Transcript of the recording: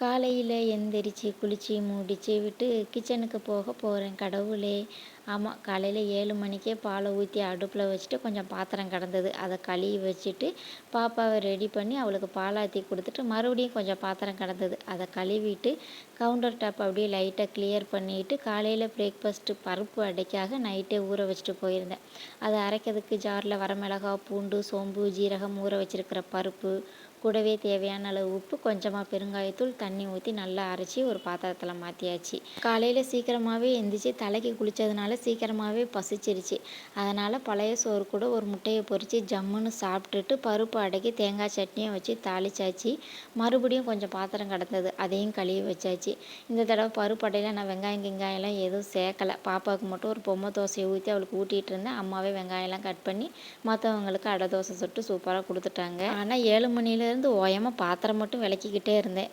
காலையில் எந்திரிச்சு குளித்து முடிச்சு விட்டு கிச்சனுக்கு போக போகிறேன். கடவுளே! ஆமாம், காலையில் 7 மணிக்கே பாலை ஊற்றி அடுப்பில் வச்சுட்டு கொஞ்சம் பாத்திரம் கிடந்தது, அதை கழுவி வச்சுட்டு பாப்பாவை ரெடி பண்ணி அவளுக்கு பாலாத்தி கொடுத்துட்டு மறுபடியும் கொஞ்சம் பாத்திரம் கிடந்தது, அதை கழுவிட்டு கவுண்டர் டாப் அப்படியே லைட்டாக கிளியர் பண்ணிவிட்டு காலையில் பிரேக்ஃபாஸ்ட்டு பருப்பு அடைக்காக நைட்டே ஊற வச்சுட்டு போயிருந்தேன். அதை அரைக்கிறதுக்கு ஜாரில் வரமிளகா, பூண்டு, சோம்பு, ஜீரகம், ஊற வச்சுருக்கிற பருப்பு, கூடவே தேவையான அளவு உப்பு, கொஞ்சமாக பெருங்காயத்தூள், தண்ணி ஊற்றி நல்லா அரைச்சி ஒரு பாத்திரத்தில் மாற்றியாச்சு. காலையில் சீக்கிரமாகவே எந்திரிச்சு தலைக்கு குளித்ததுனால சீக்கிரமாகவே பசிச்சிருச்சு. அதனால் பழைய சோறு கூட ஒரு முட்டையை பொரித்து ஜம்முன்னு சாப்பிட்டுட்டு பருப்பு அடைக்கி தேங்காய் சட்னியை வச்சு தாளிச்சாச்சு. மறுபடியும் கொஞ்சம் பாத்திரம் கிடந்தது, அதையும் கழுவி வச்சாச்சு. இந்த தடவை பருப்பு அடையில் நான் வெங்காயம்லாம் எதுவும் சேர்க்கலை. பாப்பாவுக்கு மட்டும் ஒரு பொம்மை தோசையை ஊற்றி அவளுக்கு ஊட்டிகிட்டு இருந்தேன். அம்மாவே வெங்காயம்லாம் கட் பண்ணி மற்றவங்களுக்கு அடை தோசை சுட்டு சூப்பராக கொடுத்துட்டாங்க. ஆனால் 7 மணிலேருந்து ஓயாமல் பாத்திரம் மட்டும் விளக்கிக்கிட்டே இருந்தேன்.